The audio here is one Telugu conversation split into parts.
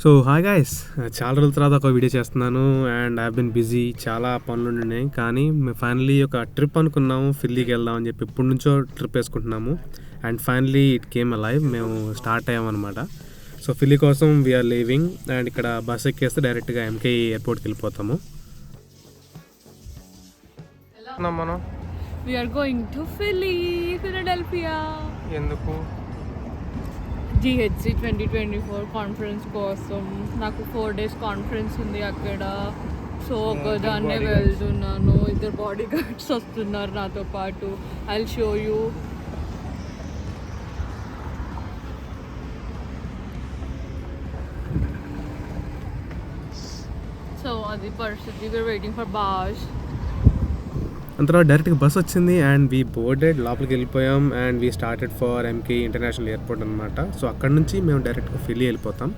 సో హాయ్ గైస్, చాలా రోజుల తర్వాత ఒక వీడియో చేస్తున్నాను అండ్ ఐ బిన్ బిజీ, చాలా పనులు ఉన్నాయి. కానీ మేము ఫైనలీ ఒక ట్రిప్ అనుకున్నాము, ఫిల్లీకి వెళ్దాం అని చెప్పి ఇప్పటి నుంచో ట్రిప్ వేసుకుంటున్నాము. And finally it came alive, మేము స్టార్ట్ అయ్యామన్నమాట. సో ఫిల్లీ కోసం వీఆర్ లీవింగ్ అండ్ ఇక్కడ బస్ ఎక్కేస్తే డైరెక్ట్గా ఎంకే ఎయిర్పోర్ట్కి వెళ్ళిపోతాము. మనం We are going to Philly, Philadelphia. ఎందుకు? GHC 2024 కాన్ఫరెన్స్ కోసం నాకు 4 days కాన్ఫరెన్స్ ఉంది అక్కడ. సో ఒకదాన్నే వెళ్తున్నాను, ఇద్దరు బాడీ గార్డ్స్ వస్తున్నారు నాతో పాటు. I will show you. So అది పరిస్థితి. We're waiting for Bash. అంత తర్వాత డైరెక్ట్గా బస్ వచ్చింది అండ్ వీ బోర్డెడ్, లోపలికి వెళ్ళిపోయాం and we started for MK international airport అనమాట. సో అక్కడ నుంచి మేము డైరెక్ట్గా ఫిల్లీ వెళ్ళిపోతాం.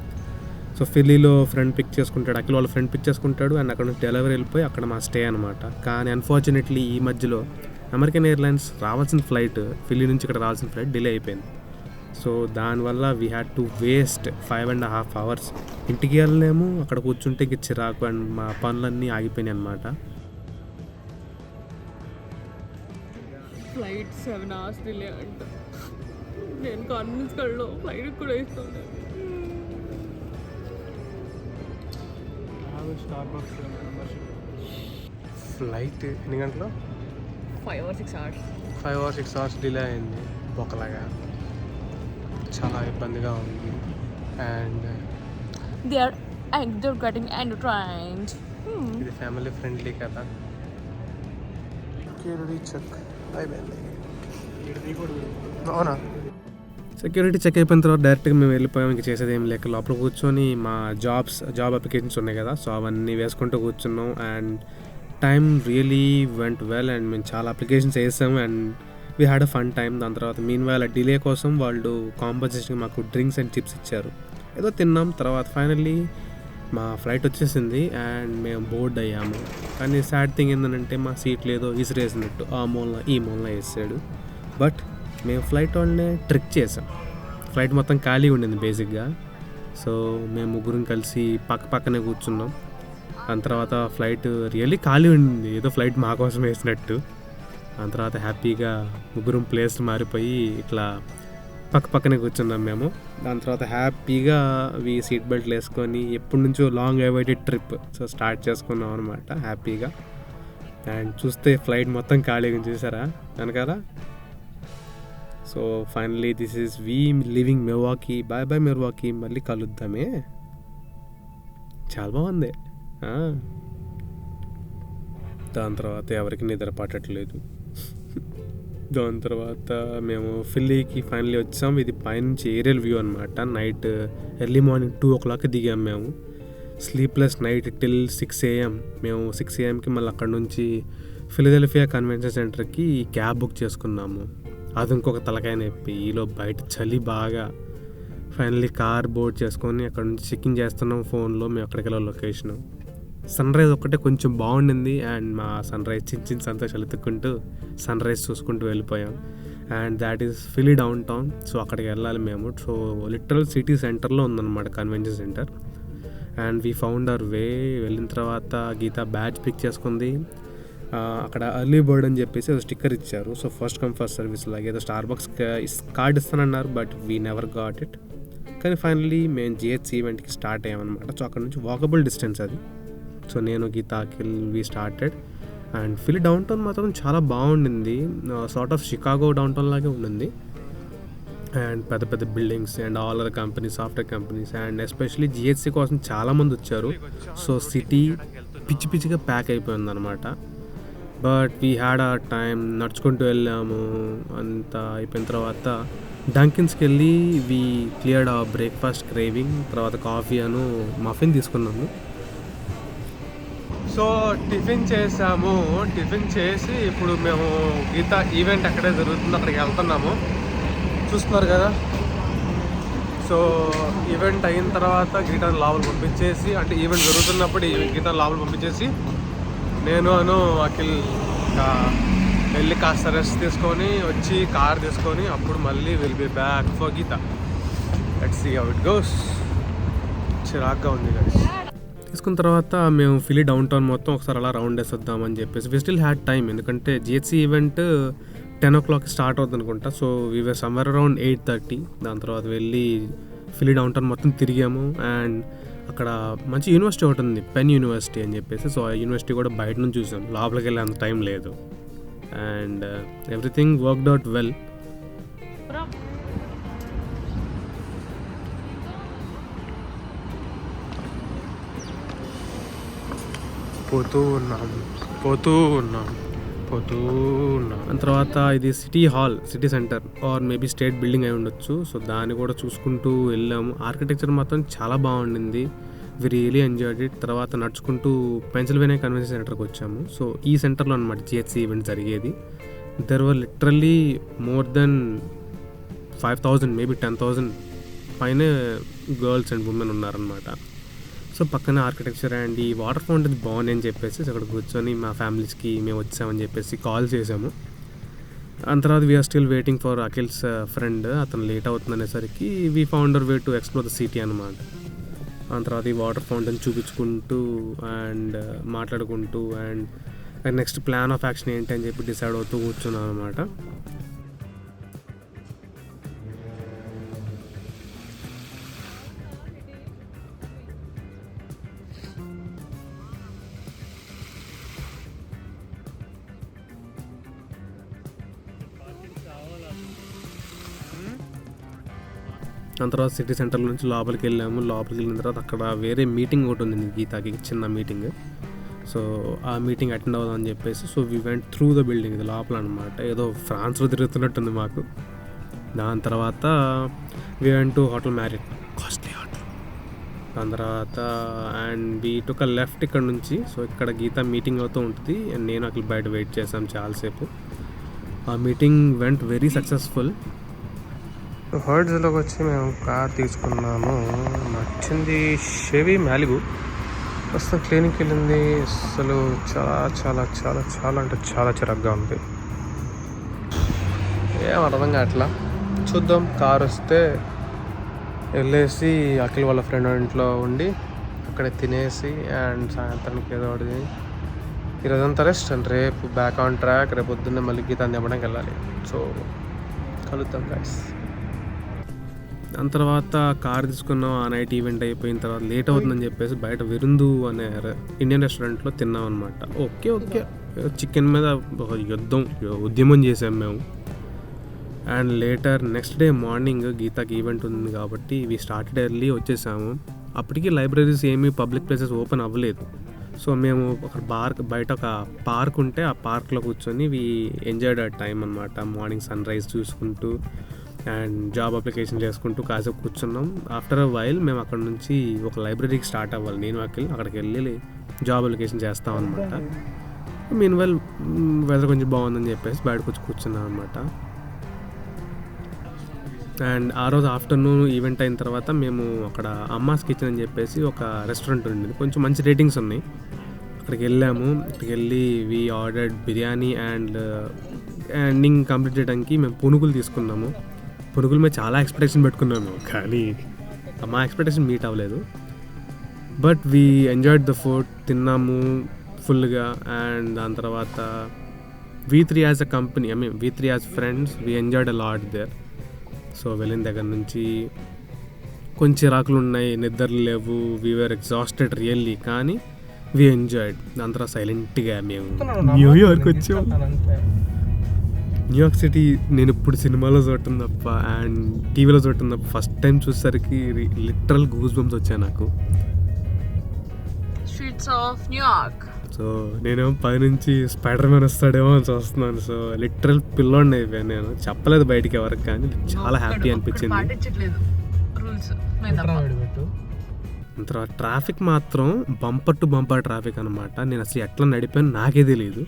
సో ఫిల్లీలో ఫ్రెండ్ పిక్ చేసుకుంటాడు, అక్కడ వాళ్ళ ఫ్రెండ్ పిక్ చేసుకుంటాడు అండ్ అక్కడ నుంచి డెలివరీ వెళ్ళిపోయి అక్కడ మా స్టే అనమాట. కానీ అన్ఫార్చునేట్లీ ఈ మధ్యలో అమెరికన్ ఎయిర్లైన్స్ రావాల్సిన ఫ్లైట్, ఫిల్లీ నుంచి ఇక్కడ రావాల్సిన ఫ్లైట్ డిలే అయిపోయింది. సో దానివల్ల we had to waste 5.5 hours. ఇంటికి వెళ్ళలేము, అక్కడ కూర్చుంటే ఇంక చిరాకు అండ్ మా పనులన్నీ ఆగిపోయినాయి అనమాట. ఫ్లైట్ 7 hours డిలే అంట. నేను కాన్ఫరెన్స్ కల్లో ఫ్లైట్ కూడా వేస్తున్నాను. ఫ్లైట్ ఎన్ని గంటలు? 5 or 6 hours. 5 or 6 hours delay అయింది. ఒకలాగా చాలా ఇబ్బందిగా ఉంది అండ్ they're getting entertained. ఇది ఫ్యామిలీ ఫ్రెండ్లీ కదా. సెక్యూరిటీ చెక్ అయిపోయింది. అవునా? సెక్యూరిటీ చెక్ అయిపోయిన తర్వాత డైరెక్ట్గా మేము వెళ్ళిపోయాం. ఇంక చేసేది ఏం లేక లోపల కూర్చొని మా జాబ్ అప్లికేషన్స్ ఉన్నాయి కదా, సో అవన్నీ వేసుకుంటూ కూర్చున్నాం and time really went well and మేము చాలా అప్లికేషన్స్ వేసాము and we had a fun time. దాని తర్వాత మీన్ వైల్ డిలే కోసం వాళ్ళు కాంపన్సేషన్ మాకు డ్రింక్స్ అండ్ చిప్స్ ఇచ్చారు, ఏదో తిన్నాం. తర్వాత ఫైనల్లీ మా ఫ్లైట్ వచ్చేసింది అండ్ మేము బోర్డ్ అయ్యాము. కానీ సాడ్ థింగ్ ఏంటంటే మా సీట్లు ఏదో విసిరేసినట్టు ఆ మూలన ఈ మూలన వేసాడు. బట్ మేము ఫ్లైట్ వాళ్ళనే ట్రిక్ చేసాం. ఫ్లైట్ మొత్తం ఖాళీ ఉండింది బేసిక్గా. సో మేము ముగ్గురం కలిసి పక్కనే కూర్చున్నాం. దాని తర్వాత ఫ్లైట్ రియల్లీ ఖాళీ ఉండింది, ఏదో ఫ్లైట్ మా కోసం వేసినట్టు. దాని తర్వాత హ్యాపీగా ముగ్గురం ప్లేస్ మారిపోయి ఇట్లా పక్కనే కూర్చున్నాం మేము. దాని తర్వాత హ్యాపీగా సీట్ బెల్ట్లు వేసుకొని ఎప్పటి నుంచో long awaited trip so start చేసుకున్నాం అనమాట హ్యాపీగా. అండ్ చూస్తే ఫ్లైట్ మొత్తం ఖాళీగా చూసారా వెనకాల. So finally this is we leaving Milwaukee. Bye bye Milwaukee, మళ్ళీ కలుద్దామే. చాలా బాగుంది. దాని తర్వాత ఎవరికి నిద్ర పట్టట్లేదు. దాని తర్వాత మేము ఫిల్లీకి ఫైనలీ వచ్చాం. ఇది పైనుంచి ఏరియల్ వ్యూ అనమాట. నైట్ ఎర్లీ మార్నింగ్ 2 o'clock దిగాం మేము. Sleepless night till 6 AM. మేము 6 AMకి మళ్ళీ అక్కడ నుంచి ఫిలడెల్ఫియా కన్వెన్షన్ సెంటర్కి క్యాబ్ బుక్ చేసుకున్నాము. అది ఇంకొక తలకాయ నొప్పి. ఈలో బయట చలి బాగా. ఫైనలీ కార్ బోర్డ్ చేసుకొని అక్కడ నుంచి చెక్కింగ్ చేస్తున్నాం ఫోన్లో మేము అక్కడికి వెళ్ళే లొకేషను. సన్ రైజ్ ఒక్కటే కొంచెం బాగుండింది అండ్ మా సన్ రైజ్ చిన్న సంతోషాలు ఎత్తుక్కుంటూ సన్ రైజ్ చూసుకుంటూ వెళ్ళిపోయాం. And that is Philly downtown. So అక్కడికి వెళ్ళాలి మేము. సో లిటరల్ సిటీ సెంటర్లో ఉందన్నమాట convention centre. And we found our way. వెళ్ళిన తర్వాత గీత బ్యాడ్జ్ పిక్ చేసుకుంది. అక్కడ ఎర్లీ బర్డ్ అని చెప్పేసి స్టిక్కర్ ఇచ్చారు. So first come first service లాగా ఏదో స్టార్బక్స్ కార్డ్ ఇస్తానన్నారు, but we never got it. కానీ ఫైనలీ మేము GHC ఈవెంట్కి స్టార్ట్ అయ్యామన్నమాట. సో అక్కడ నుంచి వాకబుల్ డిస్టెన్స్ అది. సో నేను Geetha Akhil we started. And Philly downtown మాత్రం చాలా బాగుండింది. Sort of Chicago downtown లాగే ఉండింది. అండ్ పెద్ద buildings and all other companies, software companies and especially GHC కోసం చాలామంది వచ్చారు. సో సిటీ పిచ్చిగా ప్యాక్ అయిపోయింది అనమాట. బట్ వీ హ్యాడ్ ఆ టైం. నడుచుకుంటూ వెళ్ళాము. అంతా అయిపోయిన తర్వాత డంకిన్స్కి వెళ్ళి వీ క్లియర్డ్ ఆ బ్రేక్ఫాస్ట్ క్రేవింగ్. తర్వాత కాఫీ అను మఫిన్ తీసుకున్నాము. సో టిఫిన్ చేసాము. టిఫిన్ చేసి ఇప్పుడు మేము గీత ఈవెంట్ అక్కడే జరుగుతుంది, అక్కడికి వెళ్తున్నాము. చూస్తున్నారు కదా. సో ఈవెంట్ అయిన తర్వాత గీతను లోపల పంపించేసి, అంటే ఈవెంట్ జరుగుతున్నప్పుడు గీతను లోపల పంపించేసి నేను అఖిల్ వెళ్ళి కాస్త రెస్ట్ తీసుకొని వచ్చి కార్ తీసుకొని అప్పుడు మళ్ళీ will be back for Geeta. Let's see how it goes. చిరాగ్గా ఉంది guys. తీసుకున్న తర్వాత మేము ఫిలీ డౌన్ టౌన్ మొత్తం ఒకసారి అలా రౌండ్ వేసేద్దామని చెప్పేసి వి స్టిల్ హ్యాడ్ టైం, ఎందుకంటే జిహెచ్సి ఈవెంట్ 10 o'clock స్టార్ట్ అవుతుంది అనుకుంటా. So we're somewhere around 8:30. దాని తర్వాత వెళ్ళి ఫిలీ డౌన్ టౌన్ మొత్తం తిరిగాము. అండ్ అక్కడ మంచి యూనివర్సిటీ ఒకటి ఉంది, పెన్ యూనివర్సిటీ అని చెప్పేసి. సో ఆ యూనివర్సిటీ కూడా బయట నుంచి చూసాం, లోపలికి వెళ్ళే అంత టైం లేదు. And everything worked out well. పోతూ ఉన్నాం. తర్వాత ఇది city hall, city centre or maybe state building అయి ఉండొచ్చు. సో దాన్ని కూడా చూసుకుంటూ వెళ్ళాము. ఆర్కిటెక్చర్ మాత్రం చాలా బాగుండింది, వి రియలీ ఎంజాయ్డ్ ఇట్. తర్వాత నడుచుకుంటూ పెన్సిల్వేనియా కన్వెన్షన్ సెంటర్కి వచ్చాము. సో ఈ సెంటర్లో అనమాట జిహెచ్సి ఈవెంట్ జరిగేది. There were literally more than 5,000 maybe 10,000 పైన గర్ల్స్ అండ్ ఉమెన్ ఉన్నారనమాట. సో పక్కన ఆర్కిటెక్చర్ అండ్ ఈ వాటర్ ఫౌంటైన్స్ బాగున్నాయి అని చెప్పేసి అక్కడ కూర్చొని మా ఫ్యామిలీస్కి మేము వచ్చామని చెప్పేసి కాల్ చేసాము. అంత తర్వాత we're still waiting for Akhil's friend, అతను లేట్ అవుతుంది అనేసరికి we found our way to explore the city అనమాట. ఆ తర్వాత ఈ వాటర్ ఫౌంటైన్ చూపించుకుంటూ అండ్ మాట్లాడుకుంటూ and next plan of action ఏంటి అని చెప్పి డిసైడ్ అవుతూ కూర్చున్నాం అనమాట. దాని తర్వాత సిటీ సెంటర్ నుంచి లోపలికి వెళ్ళాము. లోపలికి వెళ్ళిన తర్వాత అక్కడ వేరే మీటింగ్ ఒకటి ఉంది గీతాకి, చిన్న మీటింగ్. సో ఆ మీటింగ్ అటెండ్ అవుదామని చెప్పేసి so we went through the building, ఇది లోపల అనమాట. ఏదో ఫ్రాన్స్లో తిరుగుతున్నట్టుంది మాకు. దాని తర్వాత we went to hotel marital, costly hotel. దాని తర్వాత and we took a left ఇక్కడ నుంచి. సో ఇక్కడ గీత మీటింగ్ అవుతూ ఉంటుంది అండ్ నేను అక్కడ బయట వెయిట్ చేసాం చాలాసేపు. ఆ మీటింగ్ వెంట్ వెరీ సక్సెస్ఫుల్. హర్డ్స్లోకి వచ్చి మేము కార్ తీసుకున్నాము. నచ్చింది షెవీ మ్యాలిబు. ప్రస్తుతం క్లీనింగ్కి వెళ్ళింది. అసలు చాలా చాలా చాలా చాలా అంటే చాలా చిరాగ్గా ఉంది. ఏం అర్థం కావట్లా. చూద్దాం, కార్ వస్తే వెళ్ళేసి అఖిల్ వాళ్ళ ఫ్రెండ్ ఇంట్లో ఉండి అక్కడే తినేసి అండ్ సాయంత్రానికి ఏదో ఒకటి ఈరోజంతా రెస్ట్ అండ్ రేపు బ్యాక్ ఆన్ ట్రాక్. రేపు పొద్దున్నే మళ్ళీ గీతాన్ని చెప్పడానికి వెళ్ళాలి. సో కలుద్దాం గైస్. దాని తర్వాత కార్ తీసుకున్నాం. ఆ నైట్ ఈవెంట్ అయిపోయిన తర్వాత లేట్ అవుతుందని చెప్పేసి బయట విరుందు అనే ఇండియన్ రెస్టారెంట్లో తిన్నాం అనమాట. ఓకే చికెన్ మీద ఉద్యమం చేసాం మేము. And later next day morning గీతాకి ఈవెంట్ ఉంది కాబట్టి వి స్టార్టెడ్ ఎర్లీ వచ్చేసాము. అప్పటికి లైబ్రరీస్ ఏమీ పబ్లిక్ ప్లేసెస్ ఓపెన్ అవ్వలేదు. సో మేము ఒక బయట ఒక పార్క్ ఉంటే ఆ పార్క్లో కూర్చొని వి ఎంజాయ్డ్ ఆ టైం అనమాట. మార్నింగ్ సన్ రైజ్ చూసుకుంటూ అండ్ జాబ్ అప్లికేషన్ చేసుకుంటూ కాసేపు కూర్చున్నాం. ఆఫ్టర్ అ వైల్ మేము అక్కడ నుంచి ఒక లైబ్రరీకి స్టార్ట్ అవ్వాలి. నేను అక్కడికి వెళ్ళి జాబ్ అప్లికేషన్ చేస్తాం అనమాట. మీన్ వైల్ వెదర్ కొంచెం బాగుందని చెప్పేసి బయటకు వచ్చి కూర్చున్నాం అనమాట. అండ్ ఆ రోజు ఆఫ్టర్నూన్ ఈవెంట్ అయిన తర్వాత మేము అక్కడ అమ్మాస్ కిచెన్ అని చెప్పేసి ఒక రెస్టారెంట్ ఉండేది, కొంచెం మంచి రేటింగ్స్ ఉన్నాయి. అక్కడికి వెళ్ళాము. అక్కడికి వెళ్ళి we ordered biryani and ending complete చేయడానికి మేము పునుగులు తీసుకున్నాము. పునుగులు మేము చాలా ఎక్స్పెక్టేషన్ పెట్టుకున్నాము, కానీ మా ఎక్స్పెక్టేషన్ మీట్ అవ్వలేదు. But we enjoyed the food, తిన్నాము ఫుల్గా. అండ్ దాని తర్వాత V3 as a company, V3 as friends, we enjoyed a lot there. So వెళ్ళిన దగ్గర నుంచి కొంచెం చిరాకులు ఉన్నాయి, నిద్రలు లేవు, వీ వర్ ఎగ్జాస్టెడ్ రియల్లీ, కానీ వీ ఎంజాయ్డ్. దాని తర్వాత సైలెంట్గా మేము న్యూయార్క్ వచ్చాము. న్యూయార్క్ సిటీ నేను ఇప్పుడు సినిమాలో చూడటం తప్ప అండ్ టీవీలో చూడటం తప్ప ఫస్ట్ టైం చూసేసరికి లిటరల్ గూస్ బంప్స్ వచ్చాయి నాకు. Streets of New York. సో నేను పైనుంచి స్పైడర్ మ్యాన్ వస్తాడేమో అని చూస్తున్నాను. సో లిటరల్ పిల్లోడిని అయిపోయాను. నేను చెప్పలేదు బయటికి ఎవరికి, కానీ చాలా హ్యాపీ అనిపించింది. తర్వాత ట్రాఫిక్ మాత్రం బంపర్ టు బంపర్ ట్రాఫిక్ అనమాట. నేను అసలు ఎట్లా నడిపాను నాకే తెలియదు.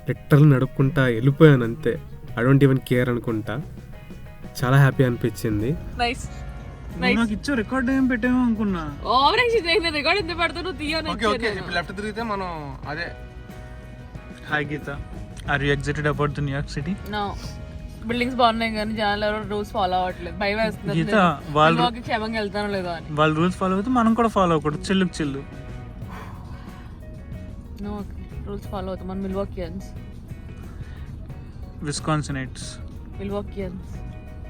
లిటరల్ నడుపుకుంటా వెళ్ళిపోయాను అంతే. ఐ డోంట్ ఈవెన్ కేర్ అనుకుంటా. చాలా హ్యాపీ అనిపించింది. నాకు ఇచ్చో రికార్డ్ ఏం పెట్టామో అనుకున్నా. రికార్డ్ ఎంత పెడతాను తీయను. లెఫ్ట్ తిరిగితే మనం అదే. Hi Geeta, are you excited about the New York city? No, buildings బాగున్నాయి కానీ జనాలు ఎవరో రూల్స్ ఫాలో అవ్వట్లేదు. భయం వేస్తుంది గీత వాళ్ళు Milwaukee క్షేమంగా వెళ్తానో లేదో అని. వాళ్ళు రూల్స్ ఫాలో అవుతే మనం కూడా ఫాలో అవ్వకూడదు. చిల్లు నో రూల్స్ ఫాలో అవుతాం మన మిల్వాకియన్స్. విస్కాన్సినైట్స్.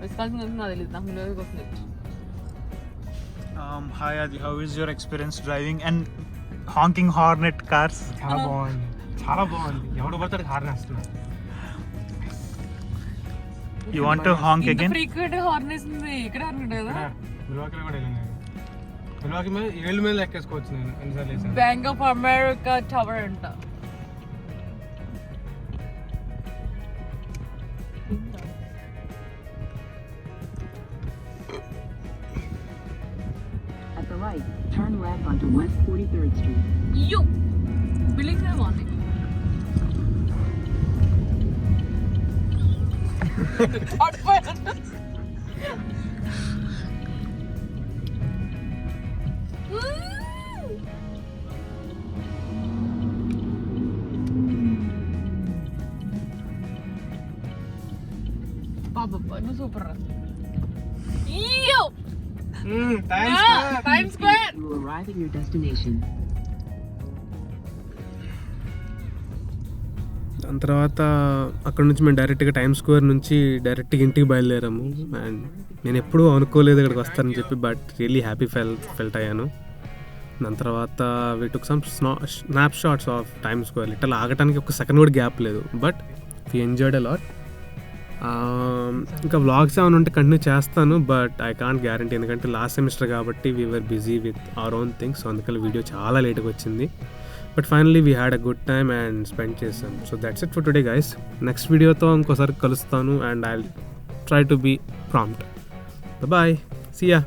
విస్కాన్సిన్ నాకు తెలియదు, నాకు మిల్వాకీ వస్తుంది. హాయ్ అది, how is your experience driving and Hawking Hornet cars? చాలా బాగుంది. ఎవడు పడతాడు హార్న్ వేస్తున్నాడు. You want to Hank again? Frequent horn వేసింది ఇక్కడ హార్న్ కదా. మిల్వాకీలో కూడా వెళ్ళాను. మిల్వాకీ మీద 7 మీద ఎక్కేసుకోవచ్చు నేను ఎన్నిసార్లు వేసాను. బ్యాంక్ ఆఫ్ అమెరికా టవర్ అంట. At the right, turn left onto West 43rd Street. యూ బిల్డింగ్స్ ఏ బాగున్నాయి. బాబా నువ్వు సూపర్ రా. Time Square. You will arrive at your destination. దాని తర్వాత అక్కడ నుంచి మేము డైరెక్ట్గా టైమ్ స్క్వేర్ నుంచి డైరెక్ట్గా ఇంటికి బయలుదేరాము. అండ్ నేను ఎప్పుడూ అనుకోలేదు ఇక్కడికి వస్తానని చెప్పి, బట్ రియలీ హ్యాపీ ఫెల్ట్ అయ్యాను. దాని తర్వాత we took some snap shots of Time Square. ఇట్లా ఆగటానికి ఒక సెకండ్ కూడా గ్యాప్ లేదు, but we enjoyed a lot. ఇంకా వ్లాగ్స్ ఏమైనా ఉంటే కంటిన్యూ చేస్తాను, బట్ ఐ కాంట్ గ్యారంటీ, ఎందుకంటే లాస్ట్ సెమిస్టర్ కాబట్టి we're busy with our own things. So అందుకని వీడియో చాలా లేట్గా వచ్చింది. But finally we had a good time and spend చేసాం. So that's it for today guys. నెక్స్ట్ వీడియోతో ఇంకోసారి కలుస్తాను and I try to be prompt. Bye, see yeah.